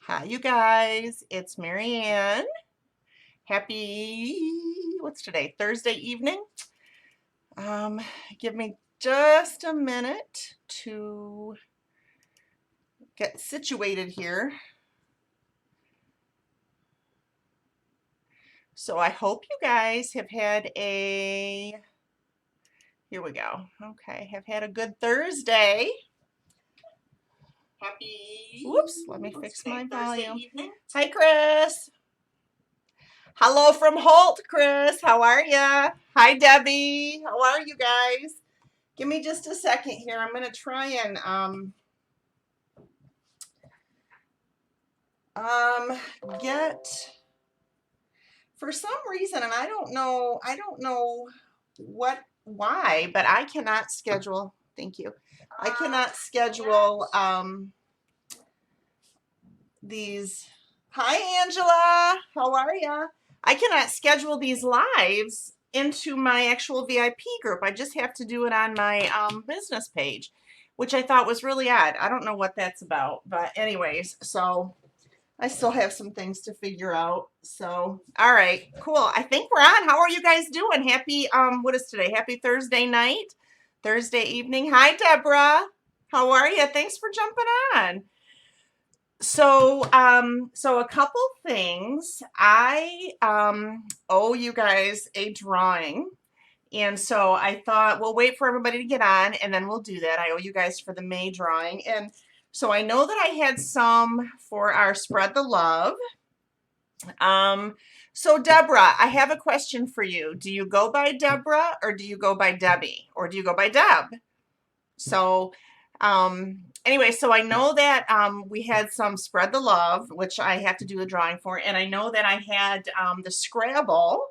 Hi, you guys. It's Marianne. Happy, what's today? Thursday evening. Um, Give me just a minute to get situated here. So I hope you guys have had here we go. Okay, have had a good Thursday. Whoops, let me fix my volume. Hi, Chris. Hello from Holt, Chris. How are ya? Hi, Debbie. How are you guys? Give me just a second here. I'm gonna try and get, for some reason, and I don't know why, but I cannot schedule. Thank you. I cannot schedule these. Hi, Angela. How are ya? I cannot schedule these lives into my actual VIP group. I just have to do it on my business page, which I thought was really odd. I don't know what that's about, but anyways, so I still have some things to figure out. So, all right, cool. I think we're on. How are you guys doing? Happy, what is today? Happy Thursday night, Thursday evening. Hi, Deborah. How are you? Thanks for jumping on. So, so a couple things. I owe you guys a drawing. And so I thought we'll wait for everybody to get on and then we'll do that. I owe you guys for the May drawing. And so I know that I had some for our Spread the Love. So Deborah, I have a question for you. Do you go by Deborah or do you go by Debbie or do you go by Deb? So anyway, so I know that we had some Spread the Love, which I have to do a drawing for, and I know that I had the Scrabble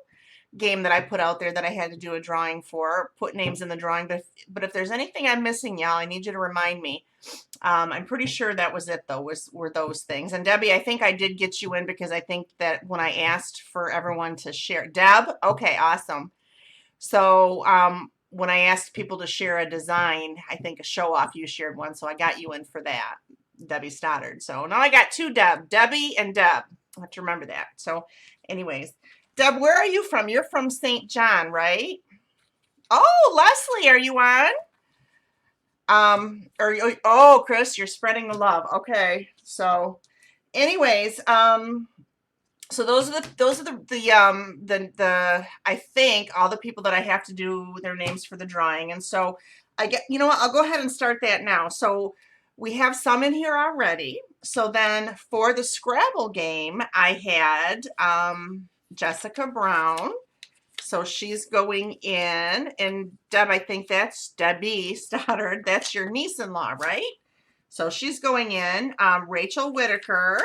game that I put out there that I had to do a drawing for, put names in the drawing, but if there's anything I'm missing, y'all, I need you to remind me. I'm pretty sure that was it, though, were those things. And Debbie, I think I did get you in because I think that when I asked for everyone to share, Deb, okay, awesome. So when I asked people to share a design, I think a show off, you shared one, so I got you in for that, Debbie Stoddard. So now I got two Debbie and Deb. I have to remember that. So anyways, Deb, where are you from? You're from St. John, right? Oh, Leslie, are you on? Oh, Chris, you're spreading the love. Okay. So anyways, so those are the I think all the people that I have to do their names for the drawing. And so I get, you know what, I'll go ahead and start that now. So we have some in here already. So then for the Scrabble game, I had Jessica Brown. So she's going in, and Deb, I think that's Debbie Stoddard. That's your niece-in-law, right? So she's going in. Rachel Whitaker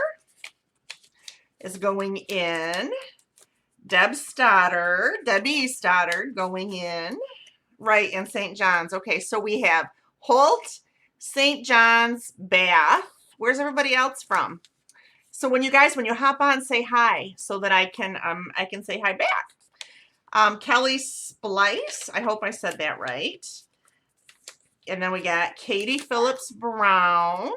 is going in. Debbie Stoddard going in, right, in St. John's. Okay, so we have Holt, St. John's, Bath. Where's everybody else from? So when you hop on, say hi so that I can say hi back. Kelly Splice, I hope I said that right. And then we got Katie Phillips Brown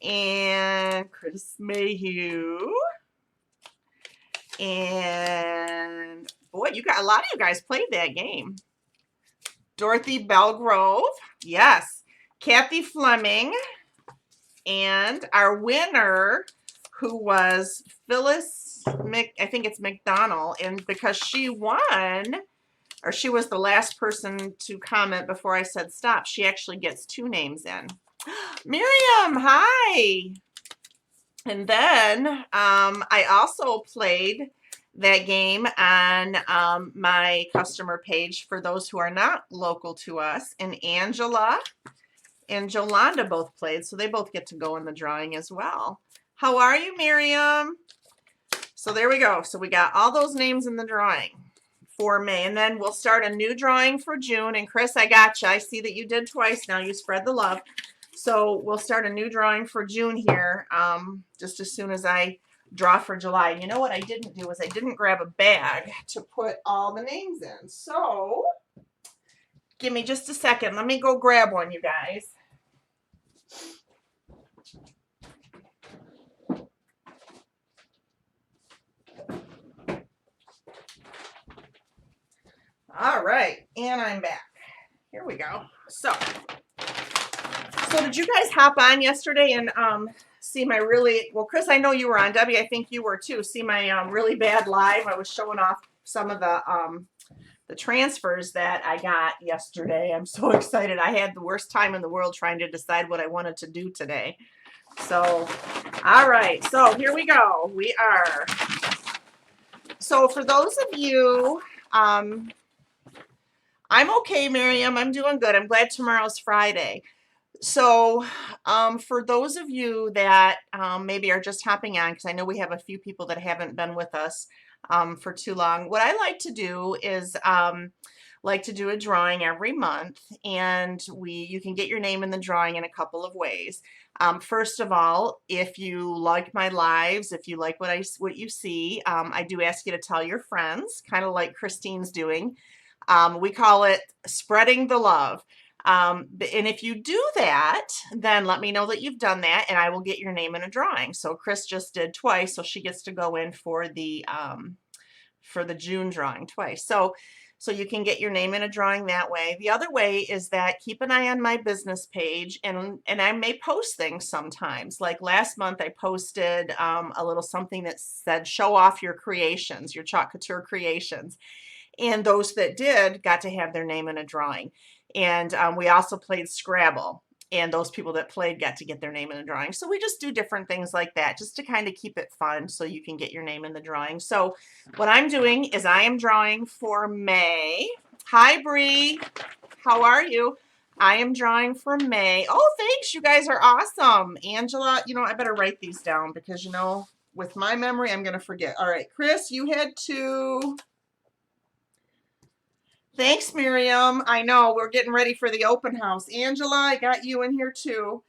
and Chris Mayhew. And boy, a lot of you guys played that game. Dorothy Belgrove, yes. Kathy Fleming, and our winner, who was Phyllis I think it's McDonald, and because she won, or she was the last person to comment before I said stop, she actually gets two names in. Miriam, hi. And then I also played that game on my customer page for those who are not local to us. And Angela and Jolanda both played, so they both get to go in the drawing as well. How are you, Miriam? So there we go. So we got all those names in the drawing for May. And then we'll start a new drawing for June. And Chris, I got you. I see that you did twice now. You spread the love. So we'll start a new drawing for June here just as soon as I draw for July. And you know what I didn't do is I didn't grab a bag to put all the names in. So give me just a second. Let me go grab one, you guys. All right, and I'm back. Here we go. So did you guys hop on yesterday and see my really, well, Chris, I know you were on. Debbie, I think you were too. See my really bad live. I was showing off some of the transfers that I got yesterday. I'm so excited. I had the worst time in the world trying to decide what I wanted to do today. So, all right. So here we go. We are. So for those of you, I'm okay, Miriam. I'm doing good. I'm glad tomorrow's Friday. So for those of you that maybe are just hopping on, because I know we have a few people that haven't been with us for too long, what I like to do is like to do a drawing every month, and you can get your name in the drawing in a couple of ways. First of all, if you like my lives, if you like what you see, I do ask you to tell your friends, kind of like Christine's doing. We call it spreading the love. And if you do that, then let me know that you've done that, and I will get your name in a drawing. So Chris just did twice, so she gets to go in for the June drawing twice. So you can get your name in a drawing that way. The other way is that keep an eye on my business page, and I may post things sometimes. Like last month, I posted a little something that said, "Show off your creations, your Chalk Couture creations." And those that did got to have their name in a drawing. And we also played Scrabble, and those people that played got to get their name in a drawing. So we just do different things like that just to kind of keep it fun so you can get your name in the drawing. So what I'm doing is I am drawing for May. Hi, Bree. How are you? I am drawing for May. Oh, thanks. You guys are awesome. Angela, I better write these down because, with my memory, I'm going to forget. All right, Chris, you had to... Thanks, Miriam. I know we're getting ready for the open house. Angela, I got you in here too.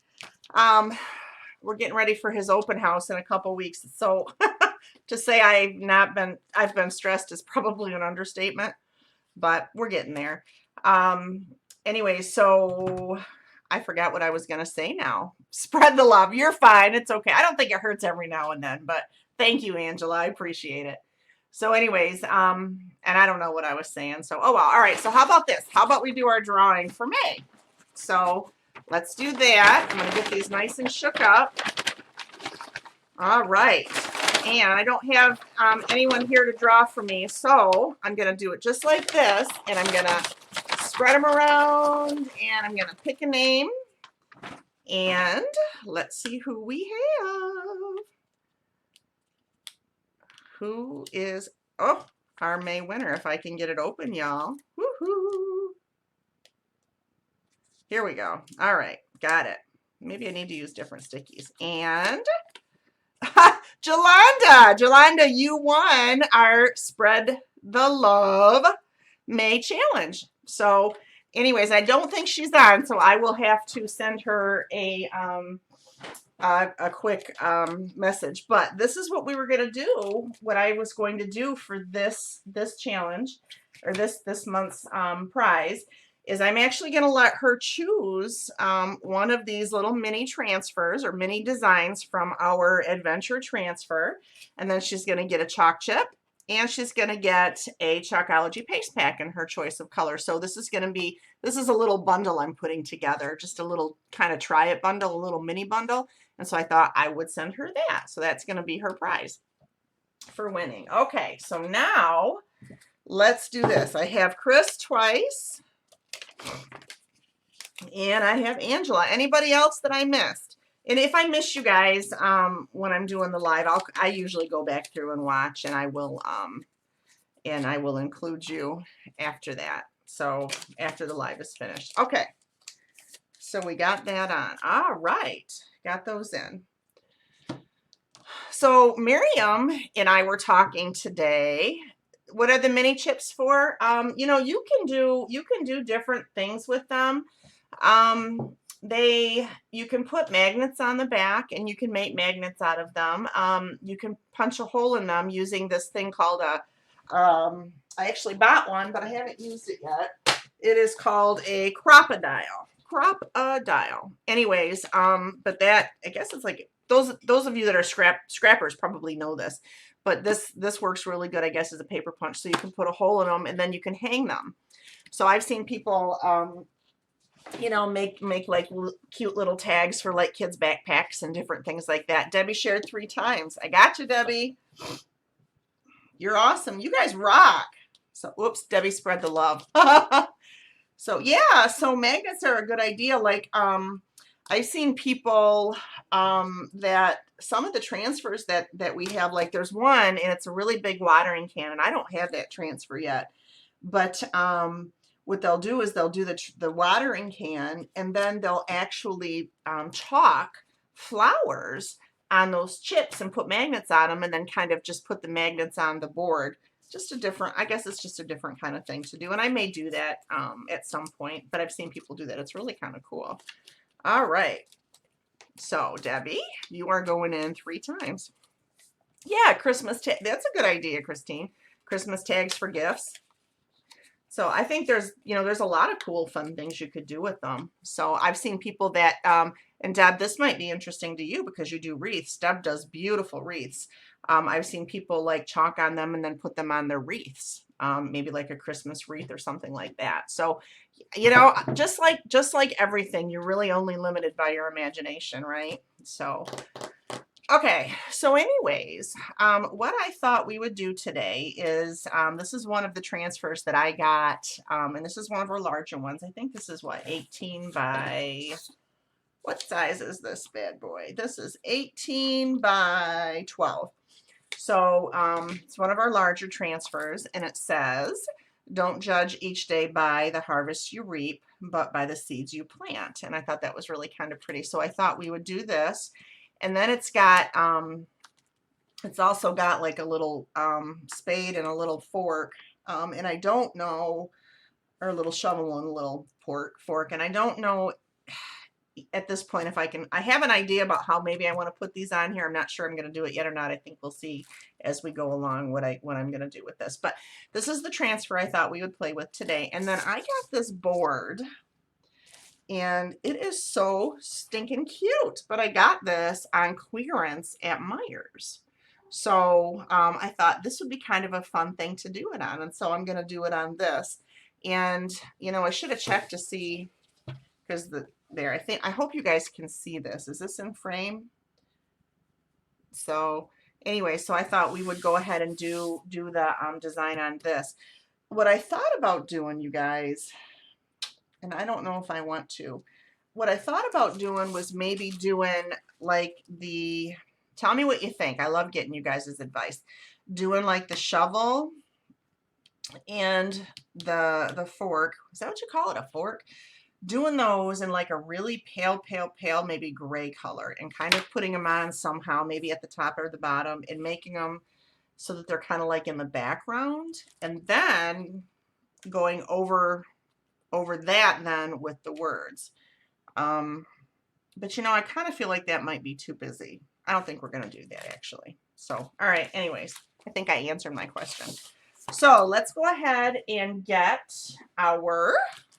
We're getting ready for his open house in a couple weeks. So to say I've been stressed is probably an understatement, but we're getting there. Anyway, so I forgot what I was going to say now. Spread the love. You're fine. It's okay. I don't think it hurts every now and then, but thank you, Angela. I appreciate it. So anyways, and I don't know what I was saying. So, oh well. All right. So how about this? How about we do our drawing for May? So let's do that. I'm going to get these nice and shook up. All right. And I don't have anyone here to draw for me. So I'm going to do it just like this. And I'm going to spread them around. And I'm going to pick a name. And let's see who we have. Who is, our May winner, if I can get it open, y'all. Woohoo! Here we go. All right, got it. Maybe I need to use different stickies. And Jolanda, you won our Spread the Love May challenge. So anyways, I don't think she's on, so I will have to send her a quick message. But this is what we were going to do, what I was going to do for this challenge, or this month's prize, is I'm actually going to let her choose one of these little mini transfers or mini designs from our adventure transfer, and then she's going to get a chalk chip, and she's going to get a Chalkology paste pack in her choice of color. So this is a little bundle I'm putting together, just a little kind of try it bundle, a little mini bundle. And so I thought I would send her that. So that's going to be her prize for winning. Okay, so now let's do this. I have Chris twice, and I have Angela. Anybody else that I missed? And if I miss you guys when I'm doing the live, I usually go back through and watch, and I will include you after that. So after the live is finished. Okay. So we got that on. All right. Got those in. So Miriam and I were talking today. What are the mini chips for? You can do different things with them. You can put magnets on the back, and you can make magnets out of them. You can punch a hole in them using this thing called I actually bought one, but I haven't used it yet. It is called a crop-a-dial. Anyways, but that, I guess it's like those of you that are scrappers probably know this, but this works really good, I guess, as a paper punch. So you can put a hole in them and then you can hang them. So I've seen people, you know, make like cute little tags for like kids' backpacks and different things like that. Debbie shared 3 times. I got you, Debbie. You're awesome. You guys rock. So, whoops, Debbie spread the love. So yeah, so magnets are a good idea. Like, I've seen people that some of the transfers that we have, like there's one and it's a really big watering can, and I don't have that transfer yet. But what they'll do is they'll do the watering can, and then they'll actually chalk flowers on those chips and put magnets on them, and then kind of just put the magnets on the board. Just a different, I guess it's just a different kind of thing to do. And I may do that at some point, but I've seen people do that. It's really kind of cool. All right. So Debbie, you are going in 3 times. Yeah, Christmas tag. That's a good idea, Christine. Christmas tags for gifts. So I think there's, you know, there's a lot of cool, fun things you could do with them. So I've seen people that, and Deb, this might be interesting to you because you do wreaths. Deb does beautiful wreaths. I've seen people like chalk on them and then put them on their wreaths, maybe like a Christmas wreath or something like that. So, you know, just like everything, you're really only limited by your imagination, right? So, okay. So anyways, what I thought we would do today is, this is one of the transfers that I got, and this is one of our larger ones. I think this is what, 18 by... What size is this bad boy? This is 18 by 12. So it's one of our larger transfers, and it says, don't judge each day by the harvest you reap, but by the seeds you plant. And I thought that was really kind of pretty. So I thought we would do this. And then it's got, it's also got like a little spade and a little fork. And I don't know, or a little shovel and a little fork. And I don't know at this point if I can, I have an idea about how maybe I want to put these on here. I'm not sure I'm going to do it yet or not. I think we'll see as we go along what I'm going to do with this. But this is the transfer I thought we would play with today. And then I got this board, and it is so stinking cute. But I got this on clearance at Meijer's. So I thought this would be kind of a fun thing to do it on. And so I'm going to do it on this. And, you know, I should have checked to see, because there, I hope you guys can see this. Is this in frame? So anyway, so I thought we would go ahead and do the design on this. What I thought about doing, you guys, and I don't know if I want to, what I thought about doing was maybe doing like the, tell me what you think. I love getting you guys' advice. Doing like the shovel and the fork. Is that what you call it, a fork? Doing those in like a really pale, maybe gray color, and kind of putting them on somehow, maybe at the top or the bottom, and making them so that they're kind of like in the background, and then going over that then with the words. But you know, I kind of feel like that might be too busy. I don't think we're going to do that actually. So, all right, anyways, I think I answered my question. So let's go ahead and get our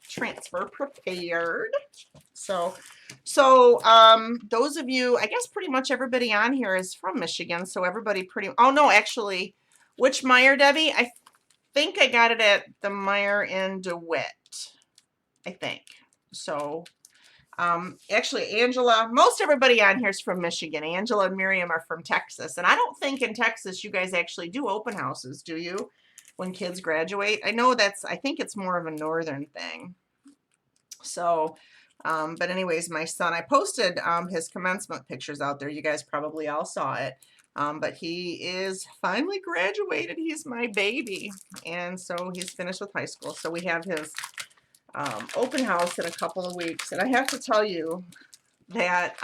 transfer prepared. So those of you, I guess pretty much everybody on here is from Michigan, so everybody oh no, actually, which Meijer, Debbie? I think I got it at the Meijer in DeWitt, I think. So actually, Angela, most everybody on here is from Michigan. Angela and Miriam are from Texas, and I don't think in Texas you guys actually do open houses, do you, when kids graduate? I know I think it's more of a northern thing. So, but anyways, my son, I posted his commencement pictures out there. You guys probably all saw it. But he is finally graduated. He's my baby. And so he's finished with high school. So we have his open house in a couple of weeks. And I have to tell you that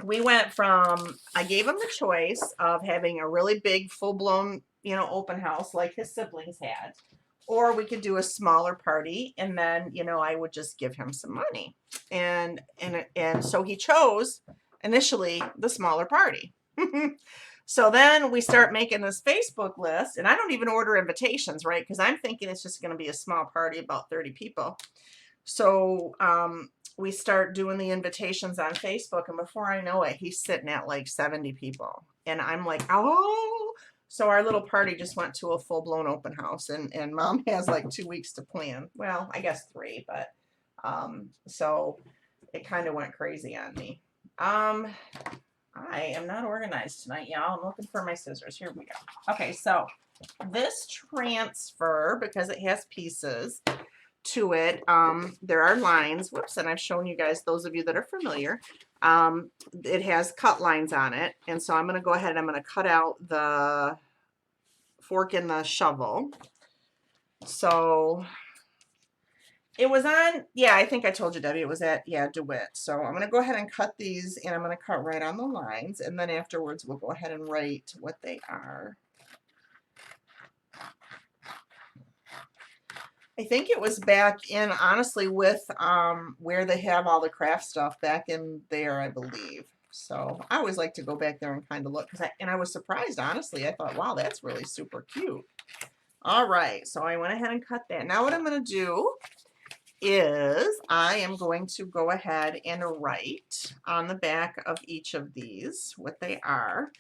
we went from, I gave him the choice of having a really big, full-blown, you know, open house like his siblings had, or we could do a smaller party, and then, you know, I would just give him some money. And so he chose initially the smaller party. So then we start making this Facebook list, and I don't even order invitations, right? Because I'm thinking it's just going to be a small party, about 30 people. So we start doing the invitations on Facebook, and before I know it, he's sitting at like 70 people. And I'm like, oh, so our little party just went to a full-blown open house, and Mom has like 2 weeks to plan. Well, I guess 3, but so it kind of went crazy on me. I am not organized tonight, y'all. I'm looking for my scissors. Here we go. Okay, so this transfer, because it has pieces to it, there are lines. Whoops, and I've shown you guys, those of you that are familiar, it has cut lines on it. And so I'm going to go ahead and I'm going to cut out the fork and the shovel. So it was on, yeah, I think I told you, Debbie, it was at, yeah, DeWitt. So I'm going to go ahead and cut these, and I'm going to cut right on the lines, and then afterwards we'll go ahead and write what they are. I think it was back in, honestly, with where they have all the craft stuff back in there, I believe. So I always like to go back there and kind of look, and I was surprised, honestly. I thought, wow, that's really super cute. All right, so I went ahead and cut that. Now what I'm going to do is I am going to go ahead and write on the back of each of these what they are.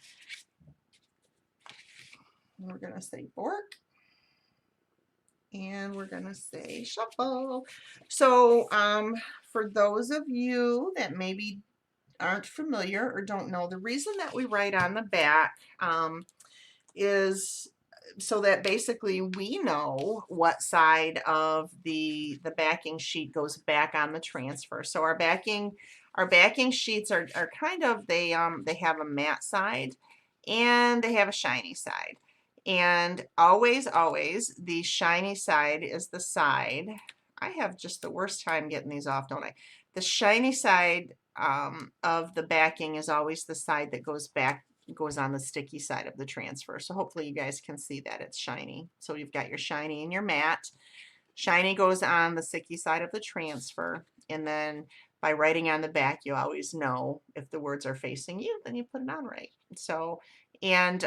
We're going to say fork, and we're going to say shuffle. So for those of you that maybe aren't familiar or don't know, the reason that we write on the back is so that basically we know what side of the backing sheet goes back on the transfer. So our backing sheets are kind of, they have a matte side and they have a shiny side. And always the shiny side is the side. I have just the worst time getting these off, don't I? The shiny side of the backing is always the side that goes on the sticky side of the transfer. So hopefully you guys can see that it's shiny. So you've got your shiny and your matte. Shiny goes on the sticky side of the transfer, and then by writing on the back, you always know if the words are facing you, then you put it on right. So, and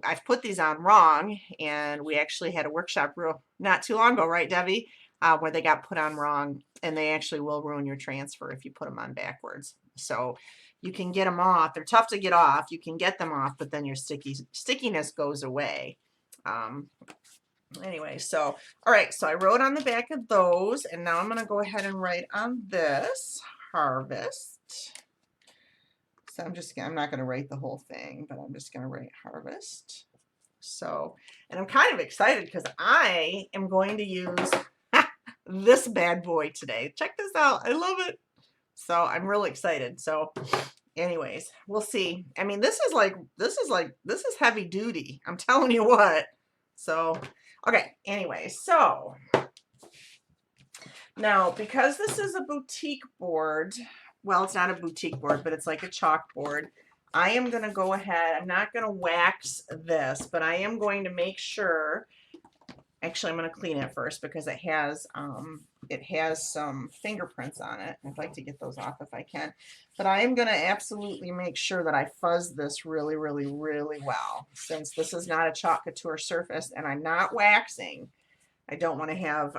I've put these on wrong, and we actually had a workshop not too long ago, right, Debbie? Where they got put on wrong, and they actually will ruin your transfer if you put them on backwards. So you can get them off. They're tough to get off. You can get them off, but then your stickiness goes away. Anyway, so, all right, so I wrote on the back of those, and now I'm going to go ahead and write on this, harvest. So I'm not going to write the whole thing, but I'm just going to write harvest. So, and I'm kind of excited because I am going to use this bad boy today. Check this out. I love it. So I'm really excited. So anyways, we'll see. I mean, this is heavy duty. I'm telling you what. So, okay. Anyway, so now because this is a boutique board, well, it's not a boutique board, but it's like a chalkboard. I am going to go ahead. I'm not going to wax this, but I am going to make sure. Actually, I'm going to clean it first because it has some fingerprints on it. I'd like to get those off if I can. But I am going to absolutely make sure that I fuzz this really, really, really well. Since this is not a chalk couture surface and I'm not waxing, I don't want to have,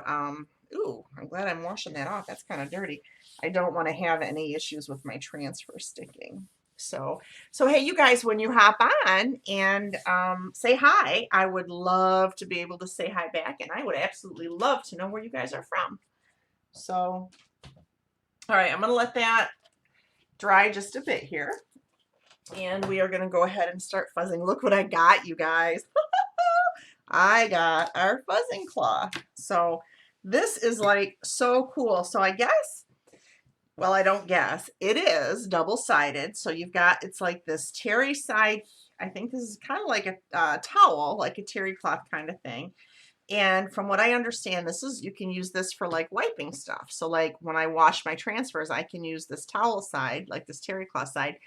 ooh, I'm glad I'm washing that off. That's kind of dirty. I don't want to have any issues with my transfer sticking. So hey, you guys, when you hop on and say hi, I would love to be able to say hi back, and I would absolutely love to know where you guys are from. So, all right, I'm going to let that dry just a bit here, and we are going to go ahead and start fuzzing. Look what I got, you guys. I got our fuzzing cloth. So this is like so cool. So I guess, well, I don't guess, it is double-sided. So you've got, it's like this terry side. I think this is kind of like a towel, like a terry cloth kind of thing. And from what I understand, you can use this for like wiping stuff. So like when I wash my transfers, I can use this towel side, like this terry cloth side,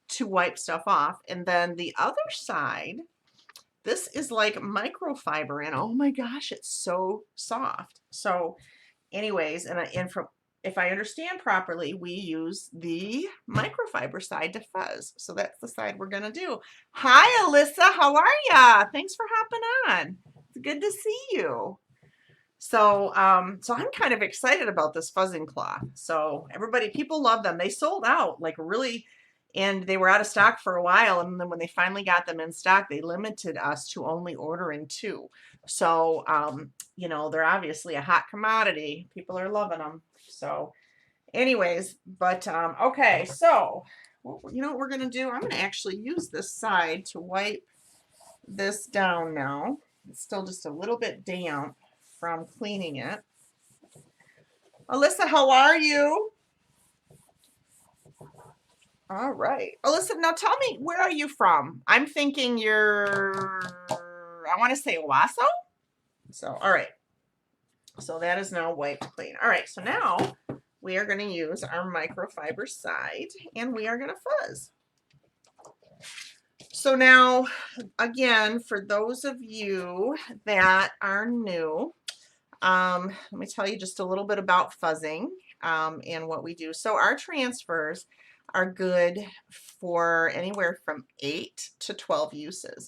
to wipe stuff off. And then the other side, this is like microfiber, and oh my gosh, it's so soft. So anyways, and from, if I understand properly, we use the microfiber side to fuzz. So that's the side we're going to do. Hi, Alyssa. How are ya? Thanks for hopping on. It's good to see you. So, so I'm kind of excited about this fuzzing cloth. So people love them. They sold out like really, and they were out of stock for a while. And then when they finally got them in stock, they limited us to only ordering 2. So, you know, they're obviously a hot commodity. People are loving them. So anyways, but, okay. So, you know what we're going to do? I'm going to actually use this side to wipe this down now. It's still just a little bit damp from cleaning it. Alyssa, how are you? All right. Alyssa, now tell me, where are you from? I'm thinking you're, I want to say Owasso. So, all right. So that is now wiped clean. All right. So now we are going to use our microfiber side and we are going to fuzz. So now, again, for those of you that are new, let me tell you just a little bit about fuzzing and what we do. So our transfers are good for anywhere from 8 to 12 uses,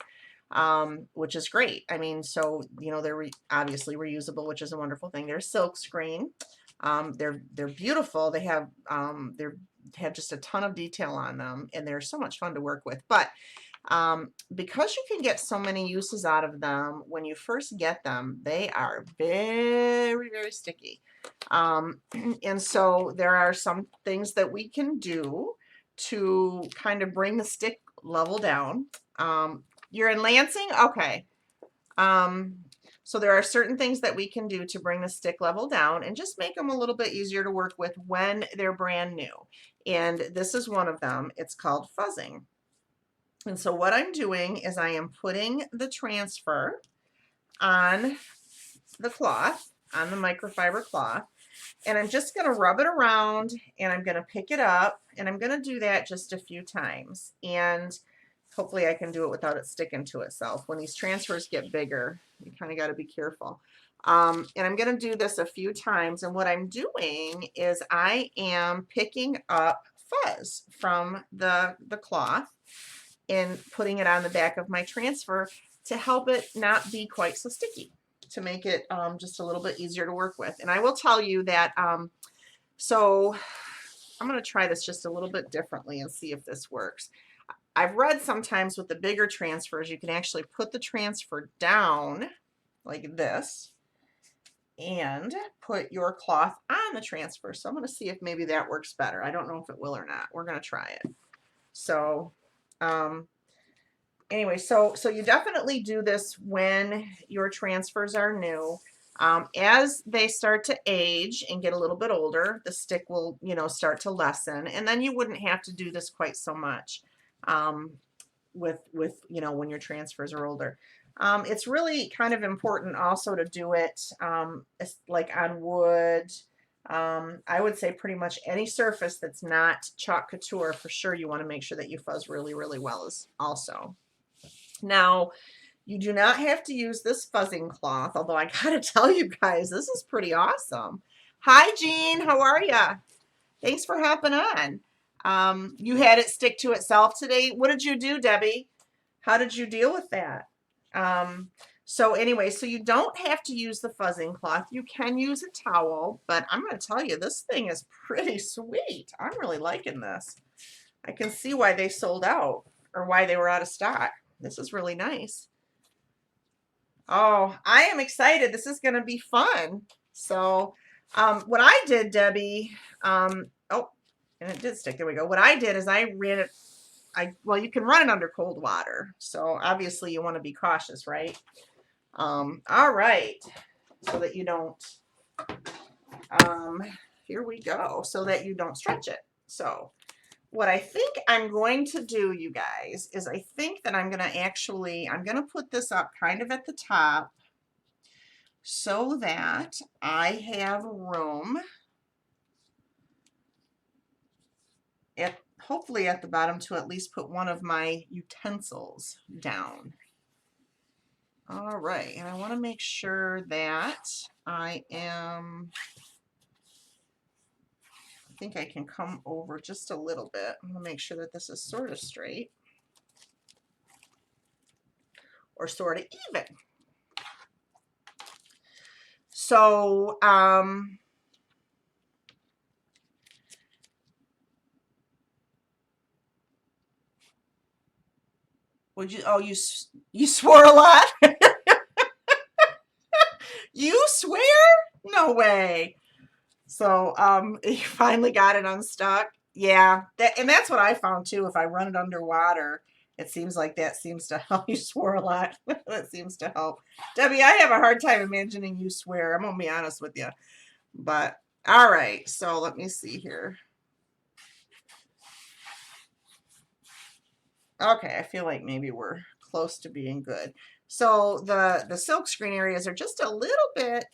which is great. I mean, so, you know, they're obviously reusable, which is a wonderful thing. They're silk screen. They're beautiful. They have just a ton of detail on them, and they're so much fun to work with. But because you can get so many uses out of them when you first get them, they are very, very sticky. And so there are some things that we can do to kind of bring the stick level down. You're in Lansing? Okay. So there are certain things that we can do to bring the stick level down and just make them a little bit easier to work with when they're brand new. And this is one of them. It's called fuzzing. And so what I'm doing is I am putting the transfer on the cloth, on the microfiber cloth, and I'm just going to rub it around and I'm going to pick it up, and I'm going to do that just a few times. And hopefully I can do it without it sticking to itself. When these transfers get bigger, you kind of got to be careful. And I'm going to do this a few times. And what I'm doing is I am picking up fuzz from the cloth and putting it on the back of my transfer to help it not be quite so sticky, to make it just a little bit easier to work with. And I will tell you that, so I'm going to try this just a little bit differently and see if this works. I've read sometimes with the bigger transfers, you can actually put the transfer down like this and put your cloth on the transfer. So I'm going to see if maybe that works better. I don't know if it will or not. We're going to try it. So, anyway, so you definitely do this when your transfers are new. As they start to age and get a little bit older, the stick will, you know, start to lessen, and then you wouldn't have to do this quite so much with you know, when your transfers are older. It's really kind of important also to do it like on wood. I would say pretty much any surface that's not chalk couture, for sure you want to make sure that you fuzz really, really well also. Now, you do not have to use this fuzzing cloth, although I gotta tell you guys, this is pretty awesome. Hi, Jean, how are ya? Thanks for hopping on. You had it stick to itself today. What did you do, Debbie? How did you deal with that? So anyway, so you don't have to use the fuzzing cloth. You can use a towel, but I'm going to tell you, this thing is pretty sweet. I'm really liking this. I can see why they sold out, or why they were out of stock. This is really nice. Oh, I am excited. This is going to be fun. So what I did, Debbie, oh, and it did stick. There we go. What I did is I ran it. Well, you can run it under cold water. So obviously you want to be cautious, right? All right. So that you don't, here we go. So that you don't stretch it. So what I think I'm going to do, you guys, is I think that I'm going to put this up kind of at the top so that I have room hopefully at the bottom to at least put one of my utensils down. All right, and I want to make sure that I think I can come over just a little bit. I'm going to make sure that this is sort of straight or sort of even. So, would you, oh, you swore a lot? You swear? No way. So, you finally got it unstuck. Yeah, and that's what I found too. If I run it underwater, it seems like that seems to help. You swore a lot. That seems to help. Debbie, I have a hard time imagining you swear. I'm gonna be honest with you. But all right, so let me see here. Okay, I feel like maybe we're close to being good. So the silk screen areas are just a little bit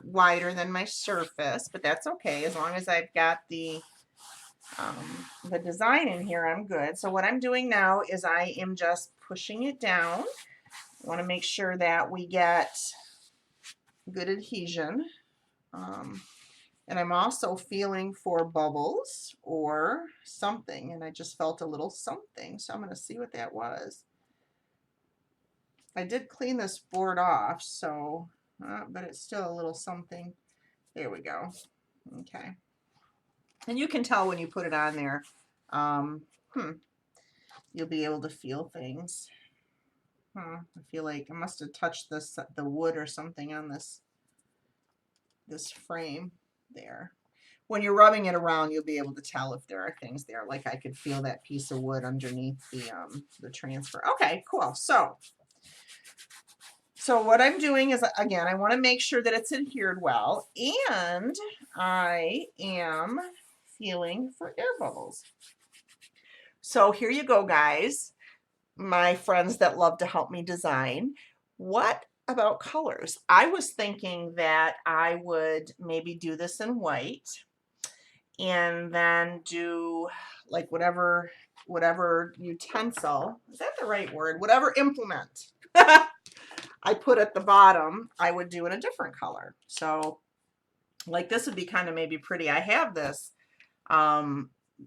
wider than my surface, but that's okay as long as I've got the design in here. I'm good. So what I'm doing now is I am just pushing it down. I want to make sure that we get good adhesion. And I'm also feeling for bubbles or something, and I just felt a little something, so I'm going to see what that was. I did clean this board off, so, but it's still a little something. There we go. Okay. And you can tell when you put it on there, you'll be able to feel things. I feel like I must have touched the wood or something on this frame there. When you're rubbing it around, you'll be able to tell if there are things there. Like I could feel that piece of wood underneath the transfer. Okay, cool. So what I'm doing is, again, I want to make sure that it's adhered well, and I am feeling for air bubbles. So here you go, guys, my friends that love to help me design. What about colors? I was thinking that I would maybe do this in white and then do like whatever utensil, is that the right word? Whatever implement I put at the bottom, I would do in a different color. So like this would be kind of maybe pretty. I have this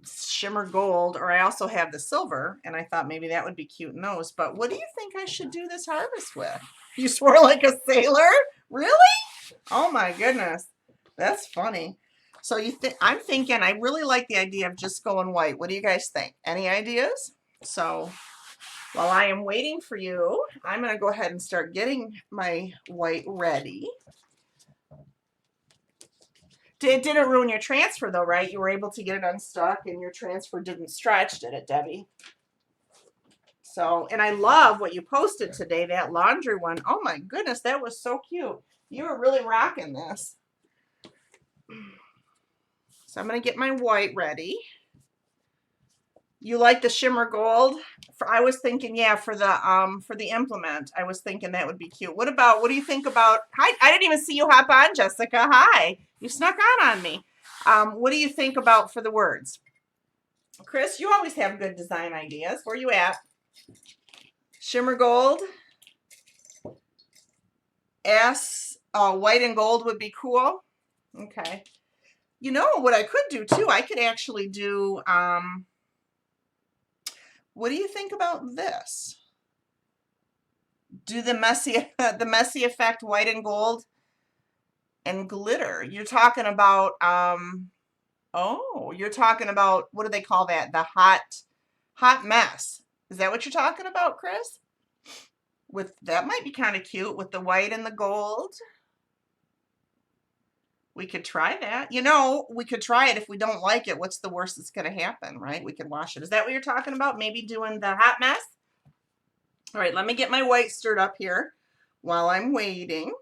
shimmer gold, or I also have the silver, and I thought maybe that would be cute in those. But what do you think I should do this harvest with? You swore like a sailor? Really? Oh my goodness. That's funny. So I'm thinking I really like the idea of just going white. What do you guys think? Any ideas? So while I am waiting for you, I'm going to go ahead and start getting my white ready. It didn't ruin your transfer though, right? You were able to get it unstuck and your transfer didn't stretch, did it, Debbie? So, and I love what you posted today, that laundry one. Oh my goodness, that was so cute. You were really rocking this. So I'm going to get my white ready. You like the shimmer gold? I was thinking, yeah, for the implement, I was thinking that would be cute. What do you think about, hi, I didn't even see you hop on, Jessica. Hi, you snuck on me. What do you think about for the words? Chris, you always have good design ideas. Where you at? Shimmer gold. White and gold would be cool. Okay. You know what I could do too? I could actually do, what do you think about this? Do the messy effect, white and gold and glitter. You're talking about, oh, you're talking about, what do they call that? The hot mess. Is that what you're talking about, Chris? That might be kind of cute with the white and the gold. We could try that. You know, we could try it. If we don't like it, what's the worst that's going to happen, right? We could wash it. Is that what you're talking about? Maybe doing the hot mess? All right, let me get my white stirred up here while I'm waiting.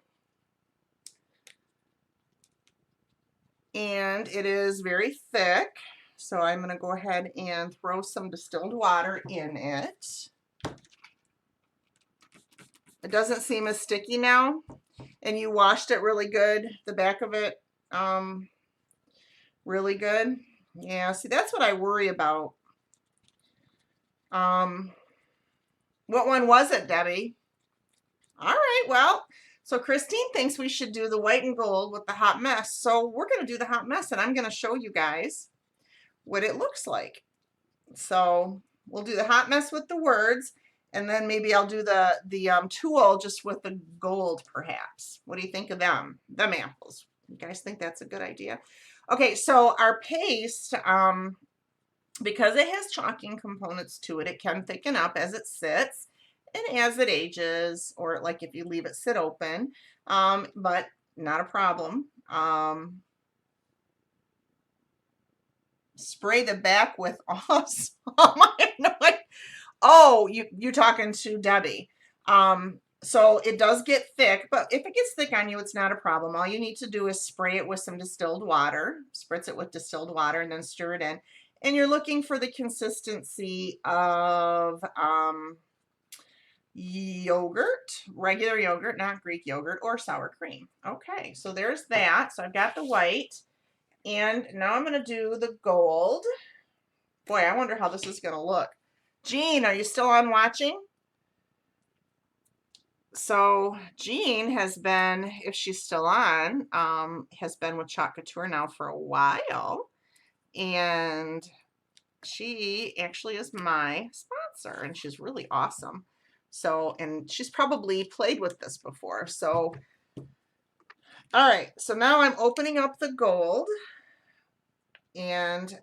And it is very thick, so I'm going to go ahead and throw some distilled water in it. It doesn't seem as sticky now, and you washed it really good, the back of it, really good. Yeah, see, that's what I worry about. What one was it, Debbie? All right, well, so Christine thinks we should do the white and gold with the hot mess. So we're going to do the hot mess, and I'm going to show you guys what it looks like. So we'll do the hot mess with the words, And then maybe I'll do the tulle just with the gold, perhaps. What do you think of them? Them apples. You guys think that's a good idea? Okay, so our paste, because it has chalking components to it, it can thicken up as it sits and as it ages, or like if you leave it sit open, but not a problem. Spray the back with awesome. Oh, you talking to Debbie. So it does get thick, but if it gets thick on you, it's not a problem. All you need to do is spray it with some distilled water, spritz it with distilled water, and then stir it in. And you're looking for the consistency of yogurt, regular yogurt, not Greek yogurt, or sour cream. Okay, so there's that. So I've got the white, and now I'm going to do the gold. Boy, I wonder how this is going to look. Jean, are you still on watching? So Jean has been, if she's still on, has been with Couture now for a while. And she actually is my sponsor, and she's really awesome. So, and she's probably played with this before. So, all right. So now I'm opening up the gold, and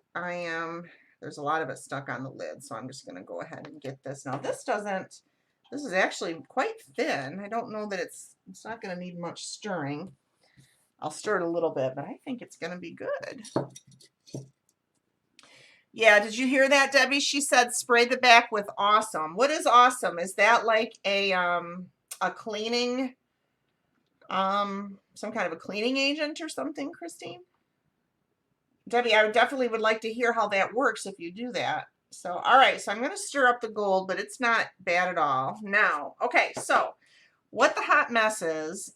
there's a lot of it stuck on the lid. So I'm just going to go ahead and get this. Now this is actually quite thin. I don't know that it's not going to need much stirring. I'll stir it a little bit, but I think it's going to be good. Yeah, did you hear that, Debbie? She said spray the back with awesome. What is awesome? Is that like a cleaning, some kind of a cleaning agent or something, Christine? Debbie, I definitely would like to hear how that works if you do that. So, all right, so I'm going to stir up the gold, but it's not bad at all. Now, okay, so what the hot mess is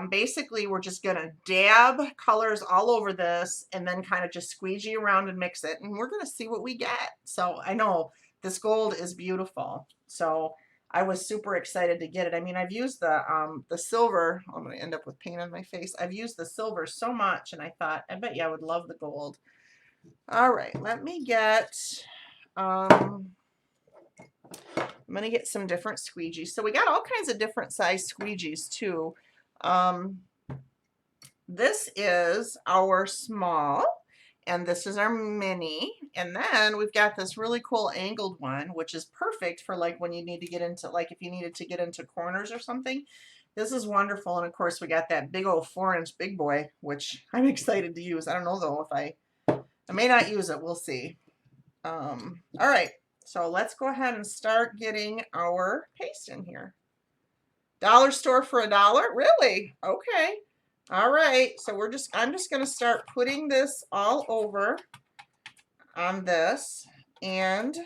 basically we're just going to dab colors all over this and then kind of just squeegee around and mix it, and we're going to see what we get. So I know this gold is beautiful. So I was super excited to get it. I mean, I've used the silver. I'm going to end up with paint on my face. I've used the silver so much, and I thought, I bet you I would love the gold. All right, let me get... I'm going to get some different squeegees. So we got all kinds of different size squeegees too. This is our small, and this is our mini. And then we've got this really cool angled one, which is perfect for like when you need to get into, like if you needed to get into corners or something. This is wonderful. And of course we got that big old 4-inch big boy, which I'm excited to use. I don't know though if I may not use it. We'll see. All right. So let's go ahead and start getting our paste in here. Dollar store for $1? Really? Okay. All right. So I'm just going to start putting this all over on this. And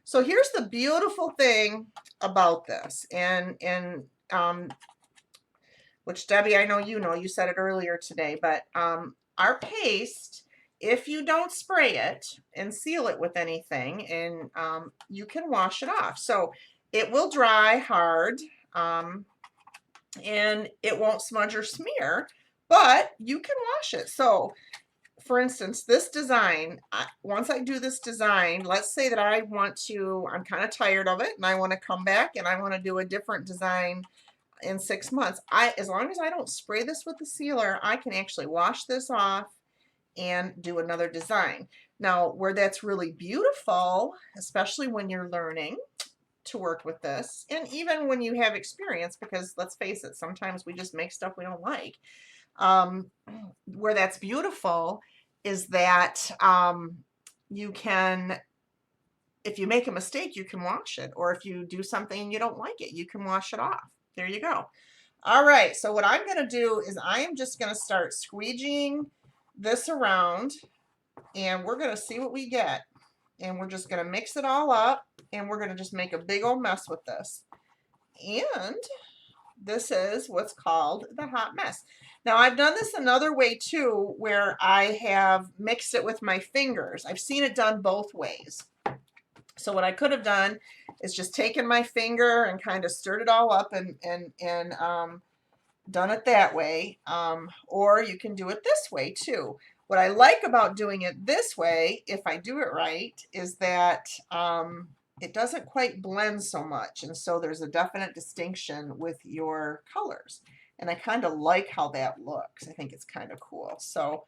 so here's the beautiful thing about this. And which Debbie, I know you said it earlier today, but our paste, if you don't spray it and seal it with anything, and you can wash it off. So it will dry hard, and it won't smudge or smear, but you can wash it. So for instance, this design, once I do this design, let's say that I'm kind of tired of it, and I want to come back and I want to do a different design in 6 months. As long as I don't spray this with the sealer, I can actually wash this off and do another design. Now, where that's really beautiful, especially when you're learning to work with this, and even when you have experience, because let's face it, sometimes we just make stuff we don't like. Where that's beautiful is that you can, if you make a mistake, you can wash it, or if you do something and you don't like it, you can wash it off. There you go. All right, so what I'm going to do is I am just going to start squeegeeing this around, and we're going to see what we get. And we're just going to mix it all up, and we're going to just make a big old mess with this. And this is what's called the hot mess. Now, I've done this another way too, where I have mixed it with my fingers. I've seen it done both ways. So what I could have done is just taken my finger and kind of stirred it all up and done it that way. Or you can do it this way too. What I like about doing it this way, if I do it right, is that it doesn't quite blend so much. And so there's a definite distinction with your colors. And I kind of like how that looks. I think it's kind of cool. So,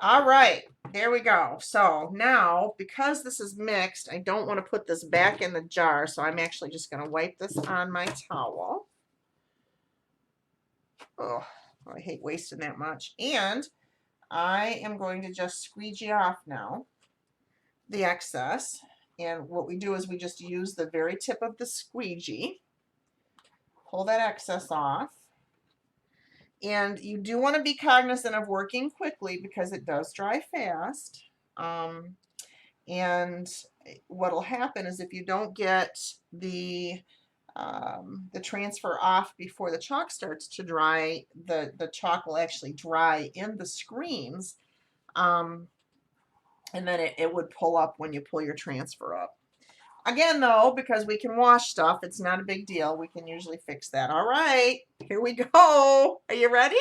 all right, there we go. So now, because this is mixed, I don't want to put this back in the jar. So I'm actually just going to wipe this on my towel. Oh, I hate wasting that much. And I am going to just squeegee off now the excess. And what we do is we just use the very tip of the squeegee, pull that excess off. And you do want to be cognizant of working quickly because it does dry fast. And what'll happen is if you don't get the transfer off before the chalk starts to dry, the chalk will actually dry in the screens. And then it would pull up when you pull your transfer up. Again, though, because we can wash stuff, it's not a big deal. We can usually fix that. All right, here we go. Are you ready?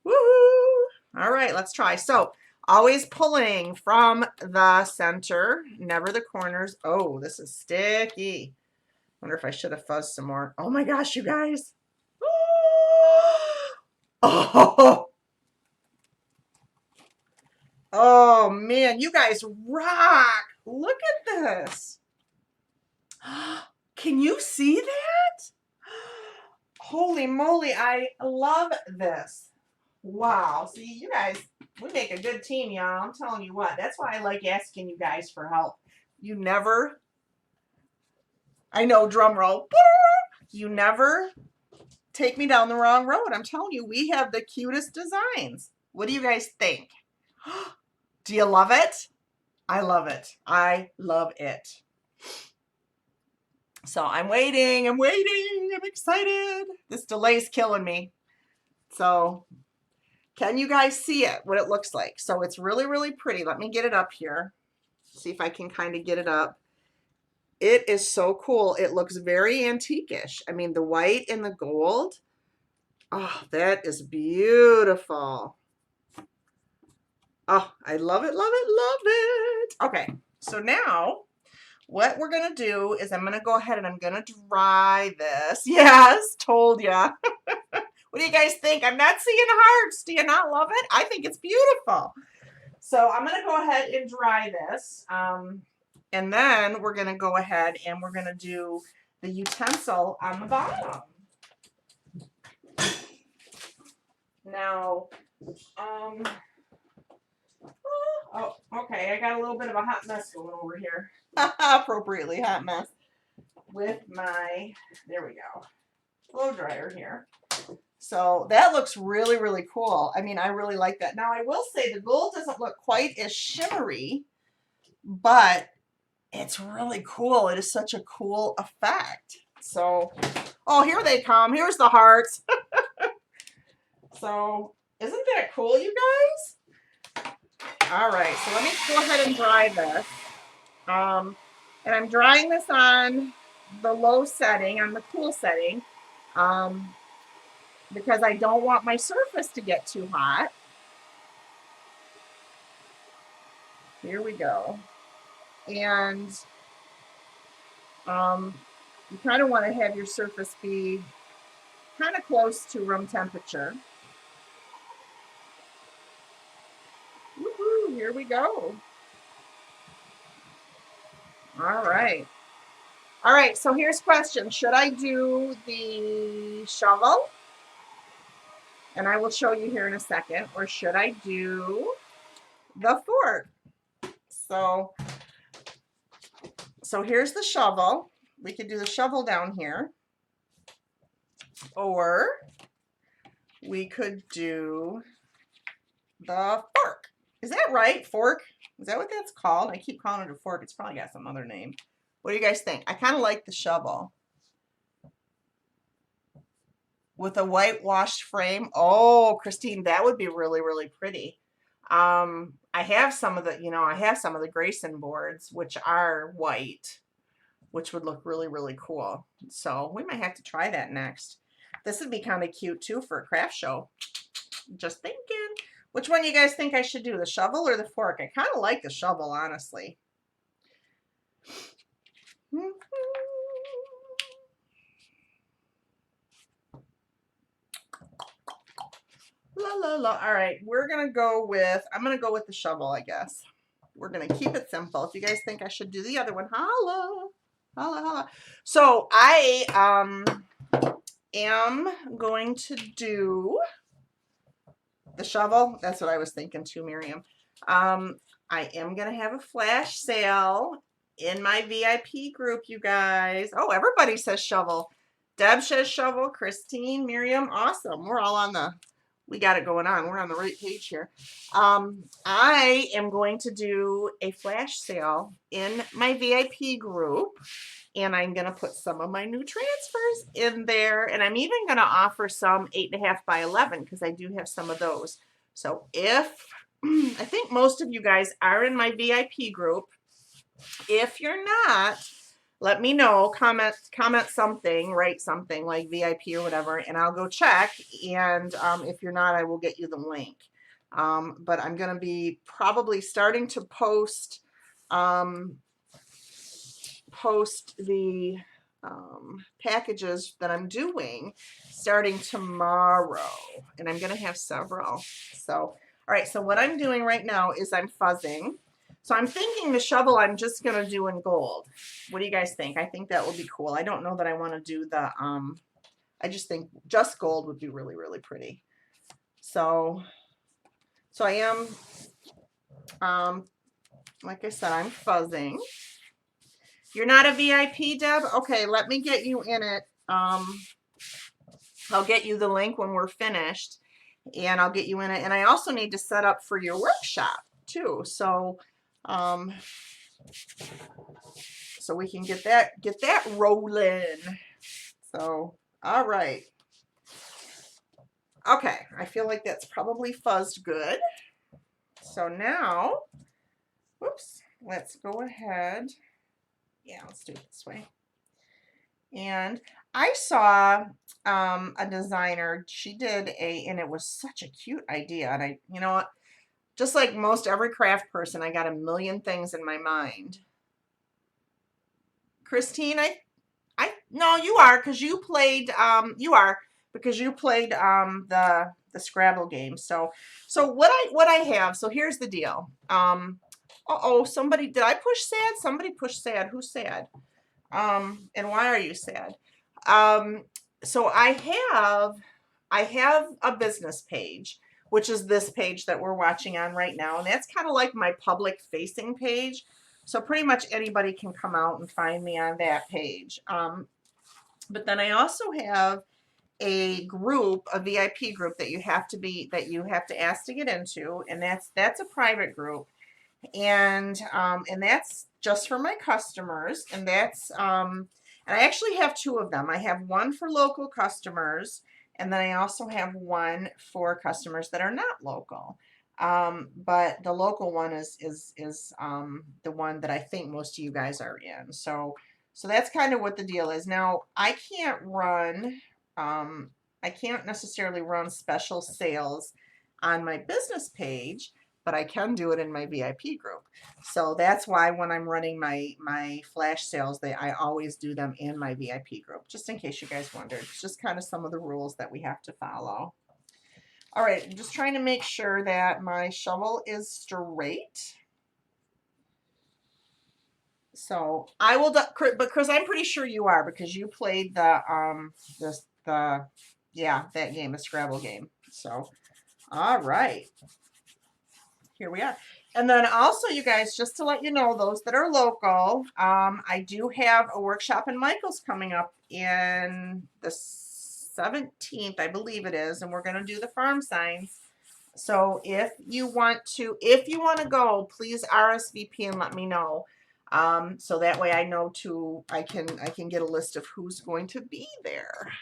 Woohoo! All right, let's try. So, always pulling from the center, never the corners. Oh, this is sticky. Wonder if I should have fuzzed some more. Oh my gosh, you guys. Oh, oh man, you guys rock. Look at this. Can you see that? Holy moly, I love this. Wow. See, you guys, we make a good team, y'all. I'm telling you what. That's why I like asking you guys for help. You never, I know, drum roll. You never take me down the wrong road. I'm telling you, we have the cutest designs. What do you guys think? Do you love it? I love it. I love it. So I'm waiting. I'm excited. This delay's killing me. So can you guys see it, what it looks like? So it's really, really pretty. Let me get it up here. See if I can kind of get it up. It is so cool. It looks very antique-ish. I mean, the white and the gold. Oh, that is beautiful. Oh, I love it, love it, love it. Okay, so now what we're going to do is I'm going to go ahead and I'm going to dry this. Yes, told ya. What do you guys think? I'm not seeing hearts. Do you not love it? I think it's beautiful. So I'm going to go ahead and dry this. And then we're going to go ahead and we're going to do the utensil on the bottom. Now, oh, okay. I got a little bit of a hot mess going over here. Appropriately hot mess with my, there we go, blow dryer here. So that looks really, really cool. I mean, I really like that. Now, I will say the gold doesn't look quite as shimmery, but it's really cool. It is such a cool effect. So, oh, here they come. Here's the hearts. So, isn't that cool, you guys? All right, so let me go ahead and dry this. And I'm drying this on the low setting, on the cool setting, because I don't want my surface to get too hot. Here we go. And you kind of want to have your surface be kind of close to room temperature. Woohoo, here we go. All right. All right, so here's a question. Should I do the shovel? And I will show you here in a second. Or should I do the fork? So here's the shovel. We could do the shovel down here. Or we could do the fork. Is that right? Fork? Is that what that's called? I keep calling it a fork. It's probably got some other name. What do you guys think? I kind of like the shovel. With a whitewashed frame. Oh, Christine, that would be really, really pretty. I have some of the, I have some of the Grayson boards, which are white, which would look really, really cool. So we might have to try that next. This would be kind of cute too for a craft show. Just thinking. Which one you guys think I should do, the shovel or the fork? I kind of like the shovel, honestly. La la la. All right, we're gonna go with, I'm gonna go with the shovel, I guess. We're gonna keep it simple. If you guys think I should do the other one, holla, holla, holla. So I am going to do the shovel. That's what I was thinking too, Miriam. I am gonna have a flash sale in my VIP group, you guys. Oh, everybody says shovel. Deb says shovel. Christine, Miriam, awesome. We're all on the, we got it going on. We're on the right page here. I am going to do a flash sale in my VIP group, and I'm going to put some of my new transfers in there, and I'm even going to offer some 8.5 by 11 because I do have some of those. So if, I think most of you guys are in my VIP group. If you're not, let me know, comment something, write something like VIP or whatever, and I'll go check. And if you're not, I will get you the link. But I'm going to be probably starting to post the packages that I'm doing starting tomorrow, and I'm going to have several. So, all right, so what I'm doing right now is I'm fuzzing. So I'm thinking the shovel I'm just going to do in gold. What do you guys think? I think that would be cool. I don't know that I want to do the, I just think just gold would be really, really pretty. So I am, like I said, I'm fuzzing. You're not a VIP, Deb? Okay, let me get you in it. I'll get you the link when we're finished, and I'll get you in it. And I also need to set up for your workshop too. So so we can get that rolling. So, all right. Okay, I feel like that's probably fuzzed good. So now, whoops, let's go ahead. Yeah, let's do it this way. And I saw a designer, she did and it was such a cute idea. And I, you know what, just like most every craft person, I got a million things in my mind. Christine, no, you are, because you played, the Scrabble game. So what I have, so here's the deal. Somebody, did I push sad? Somebody pushed sad. Who's sad? And why are you sad? So I have a business page, which is this page that we're watching on right now. And that's kind of like my public facing page. So pretty much anybody can come out and find me on that page. But then I also have a group, a VIP group that you have to ask to get into. And that's a private group. And that's just for my customers. And that's, and I actually have two of them. I have one for local customers, and then I also have one for customers that are not local. But the local one is the one that I think most of you guys are in. So that's kind of what the deal is. Now, I can't necessarily run special sales on my business page, but I can do it in my VIP group. So that's why when I'm running my flash sales, I always do them in my VIP group, just in case you guys wondered. It's just kind of some of the rules that we have to follow. All right, I'm just trying to make sure that my shovel is straight. So I will, but Chris, I'm pretty sure you are, because you played that game, the Scrabble game. So, all right. Here we are. And then also, you guys, just to let you know, those that are local, I do have a workshop in Michael's coming up in the 17th, I believe it is, and we're going to do the farm signs. So if you want to go, please RSVP and let me know. So that way I know I can get a list of who's going to be there.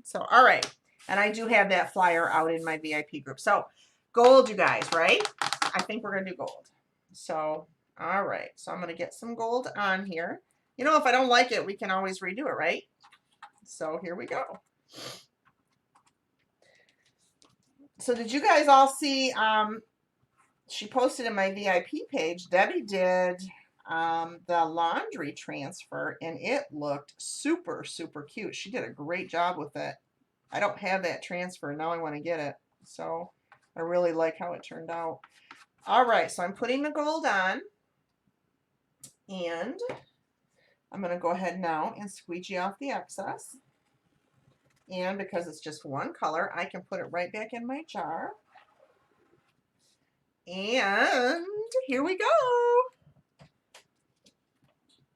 So, all right. And I do have that flyer out in my VIP group. So gold, you guys, right? I think we're going to do gold. So, all right. So I'm going to get some gold on here. You know, if I don't like it, we can always redo it, right? So here we go. So did you guys all see, she posted in my VIP page, Debbie did the laundry transfer, and it looked super, super cute. She did a great job with it. I don't have that transfer. Now I want to get it. So I really like how it turned out. All right, so I'm putting the gold on, and I'm going to go ahead now and squeegee off the excess. And because it's just one color, I can put it right back in my jar. And here we go.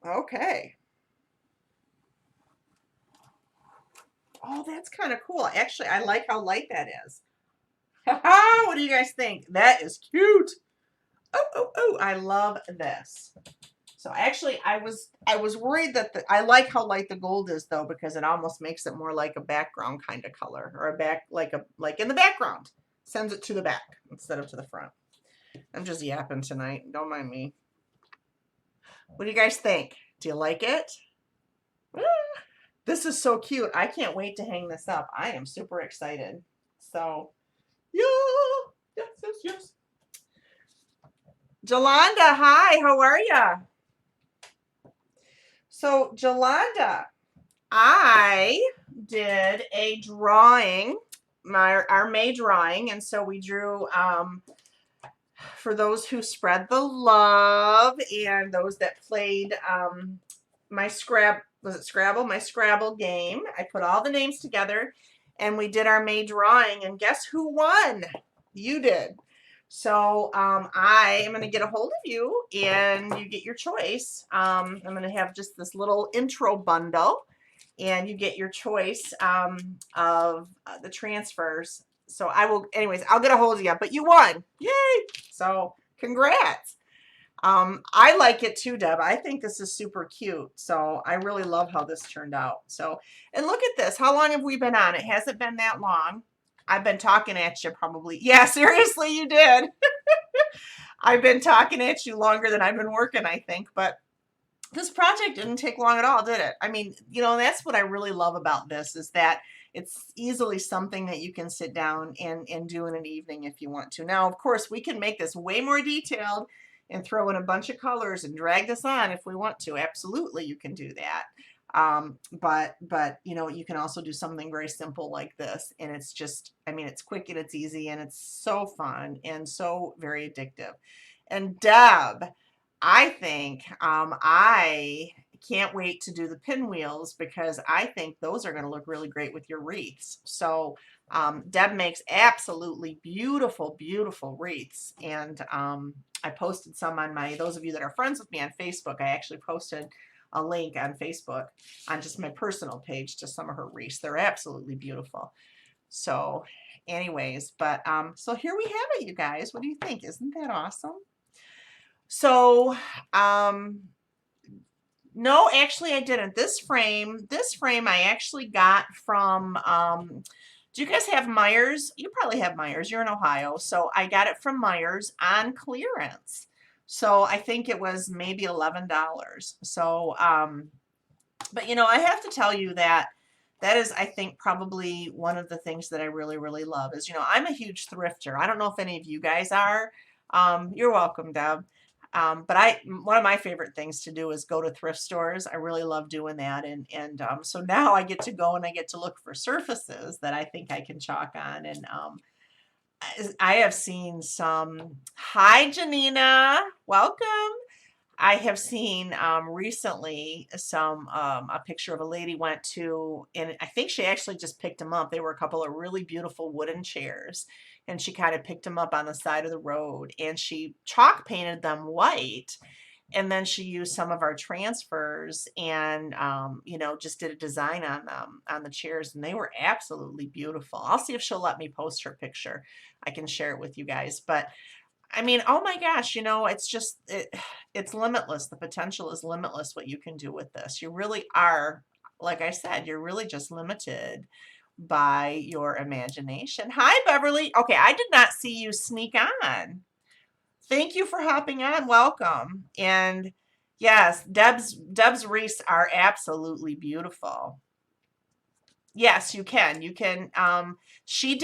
Okay. Oh, that's kind of cool. Actually, I like how light that is. What do you guys think? That is cute. Oh, oh, oh, I love this. So actually, I was worried that I like how light the gold is though, because it almost makes it more like a background kind of color, or a back like in the background. Sends it to the back instead of to the front. I'm just yapping tonight. Don't mind me. What do you guys think? Do you like it? This is so cute. I can't wait to hang this up. I am super excited. So, yeah, yes, yes, yes. Jolanda, hi, how are ya? So, Jolanda, I did a drawing, our May drawing, and so we drew for those who spread the love and those that played my Scrabble? My Scrabble game. I put all the names together and we did our May drawing, and guess who won? You did. So I am going to get a hold of you and you get your choice. I'm going to have just this little intro bundle and you get your choice of the transfers. So I will, anyways, I'll get a hold of you, but you won. Yay. So congrats. I like it too, Deb. I think this is super cute. So I really love how this turned out. So, and look at this. How long have we been on? It hasn't been that long. I've been talking at you probably. Yeah, seriously, you did. I've been talking at you longer than I've been working, I think. But this project didn't take long at all, did it? I mean, you know, that's what I really love about this, is that it's easily something that you can sit down and do in an evening if you want to. Now, of course, we can make this way more detailed and throw in a bunch of colors and drag this on if we want to. Absolutely, you can do that. But you know, you can also do something very simple like this, and it's just, I mean, it's quick and it's easy and it's so fun and so very addictive. And Deb, I think I can't wait to do the pinwheels, because I think those are going to look really great with your wreaths. So Deb makes absolutely beautiful, beautiful wreaths. And I posted some on those of you that are friends with me on Facebook, I actually posted a link on Facebook on just my personal page to some of her wreaths. They're absolutely beautiful. So anyways, but so here we have it, you guys. What do you think? Isn't that awesome? So, no, actually I didn't. This frame I actually got from, do you guys have Myers? You probably have Myers. You're in Ohio. So I got it from Myers on clearance. So I think it was maybe $11. So, but you know, I have to tell you that is, I think, probably one of the things that I really, really love is, you know, I'm a huge thrifter. I don't know if any of you guys are. You're welcome, Deb. But one of my favorite things to do is go to thrift stores. I really love doing that. And so now I get to go and I get to look for surfaces that I think I can chalk on. And I have seen some, hi, Janina, welcome. I have seen recently a picture of a lady went to, and I think she actually just picked them up. They were a couple of really beautiful wooden chairs, and she kind of picked them up on the side of the road, and she chalk painted them white, and then she used some of our transfers and you know, just did a design on them on the chairs, and they were absolutely beautiful. I'll see if she'll let me post her picture. I can share it with you guys, but I mean, oh my gosh, you know, it's just, it's limitless. The potential is limitless what you can do with this. You really are, like I said, you're really just limited by your imagination. Hi, Beverly. Okay, I did not see you sneak on. Thank you for hopping on. Welcome. And yes, Deb's wreaths are absolutely beautiful. Yes, you can. You can, she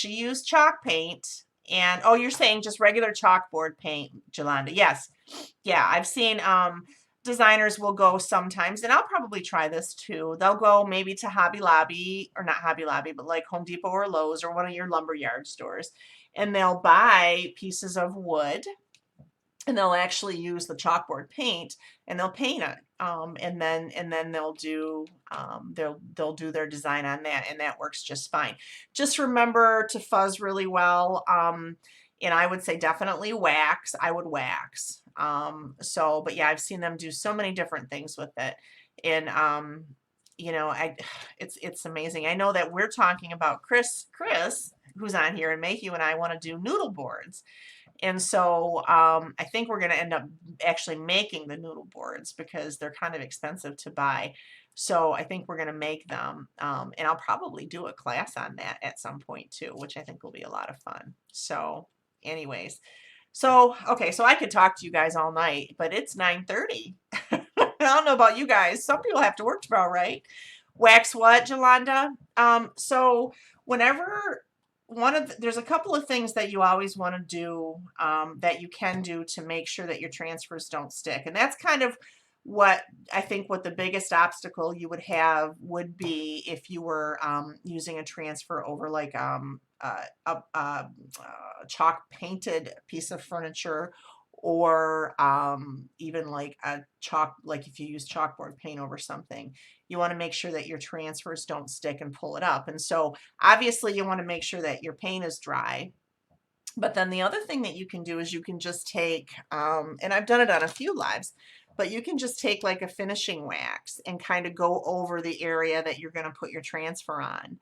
used chalk paint, And oh, you're saying just regular chalkboard paint, Jolanda. Yes. Yeah, I've seen designers will go sometimes, and I'll probably try this too. They'll go maybe to Hobby Lobby, or not Hobby Lobby, but like Home Depot or Lowe's or one of your lumberyard stores, and they'll buy pieces of wood, and they'll actually use the chalkboard paint, and they'll paint it, and then they'll do their design on that, and that works just fine. Just remember to fuzz really well, and I would say definitely wax. I would wax. So, but yeah, I've seen them do so many different things with it, and you know, it's amazing. I know that we're talking about Chris, who's on here, and Mayhew and I want to do noodle boards. And so I think we're going to end up actually making the noodle boards because they're kind of expensive to buy. So I think we're going to make them. And I'll probably do a class on that at some point too, which I think will be a lot of fun. So anyways, so, okay, so I could talk to you guys all night, but it's 9:30. I don't know about you guys. Some people have to work tomorrow, right? Wax what, Jolanda? So whenever there's a couple of things that you always want to do, that you can do to make sure that your transfers don't stick. And that's kind of what I think what the biggest obstacle you would have would be if you were using a transfer over like a chalk painted piece of furniture, or even like a chalk, like if you use chalkboard paint over something, you want to make sure that your transfers don't stick and pull it up. And so obviously you want to make sure that your paint is dry. But then the other thing that you can do is you can just take, and I've done it on a few lives, but you can just take like a finishing wax and kind of go over the area that you're going to put your transfer on,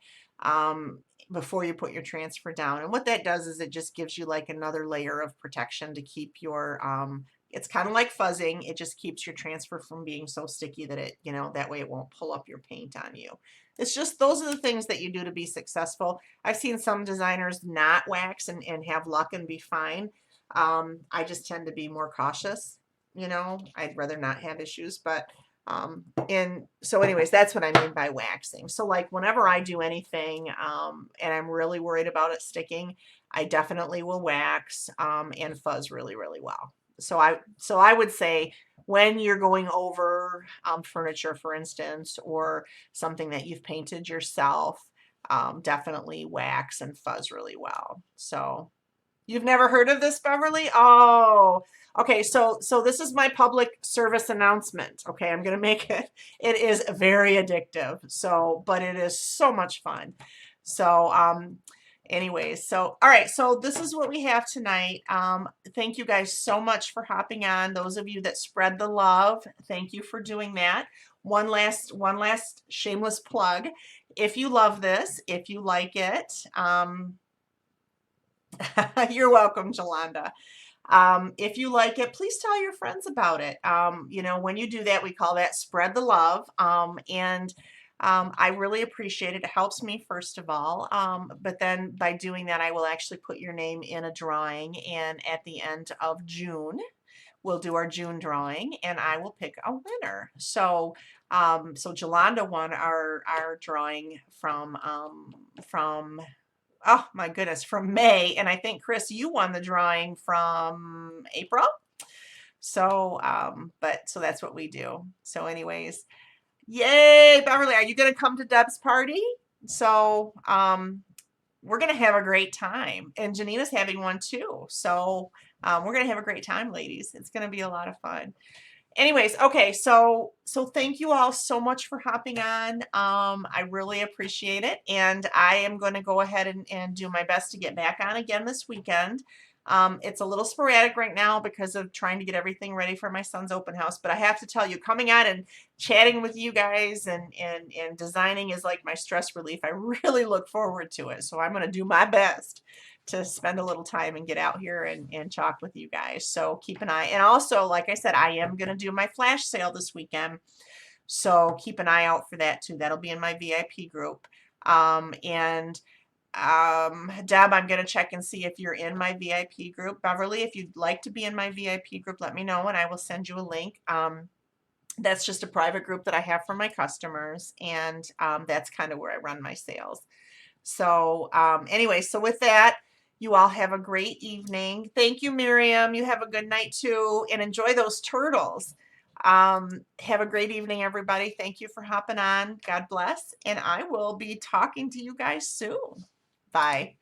before you put your transfer down. And what that does is it just gives you like another layer of protection to keep your, it's kind of like fuzzing. It just keeps your transfer from being so sticky that it, you know, that way it won't pull up your paint on you. It's just, those are the things that you do to be successful. I've seen some designers not wax and have luck and be fine. I just tend to be more cautious, you know, I'd rather not have issues, but and so anyways, that's what I mean by waxing. So like whenever I do anything, and I'm really worried about it sticking, I definitely will wax, and fuzz really, really well. So I would say when you're going over furniture, for instance, or something that you've painted yourself, definitely wax and fuzz really well. So you've never heard of this, Beverly? Oh, okay. So this is my public service announcement. Okay, I'm gonna make it. It is very addictive. So, but it is so much fun. So, anyways, so all right. So this is what we have tonight. Thank you guys so much for hopping on. Those of you that spread the love, thank you for doing that. One last shameless plug. If you love this, if you like it, you're welcome, Jolanda. If you like it, please tell your friends about it. You know, when you do that, we call that spread the love. And I really appreciate it. It helps me, first of all. But then by doing that, I will actually put your name in a drawing. And at the end of June, we'll do our June drawing, and I will pick a winner. So, so Jolanda won our drawing from oh my goodness, from May. And I think Chris, you won the drawing from April. So, but so that's what we do. So anyways, yay, Beverly, are you going to come to Deb's party? So, we're going to have a great time, and Janina's having one too. So, we're going to have a great time, ladies. It's going to be a lot of fun. Anyways, okay, so thank you all so much for hopping on. I really appreciate it, and I am going to go ahead and do my best to get back on again this weekend. It's a little sporadic right now because of trying to get everything ready for my son's open house, but I have to tell you, coming on and chatting with you guys and designing is like my stress relief. I really look forward to it, so I'm going to do my best to spend a little time and get out here and talk with you guys. So keep an eye. And also, like I said, I am going to do my flash sale this weekend. So keep an eye out for that too. That'll be in my VIP group. Deb, I'm going to check and see if you're in my VIP group. Beverly, if you'd like to be in my VIP group, let me know and I will send you a link. That's just a private group that I have for my customers. And that's kind of where I run my sales. So anyway, so with that, You all have a great evening. Thank you, Miriam. You have a good night too, and enjoy those turtles. Have a great evening, everybody. Thank you for hopping on. God bless. And I will be talking to you guys soon. Bye.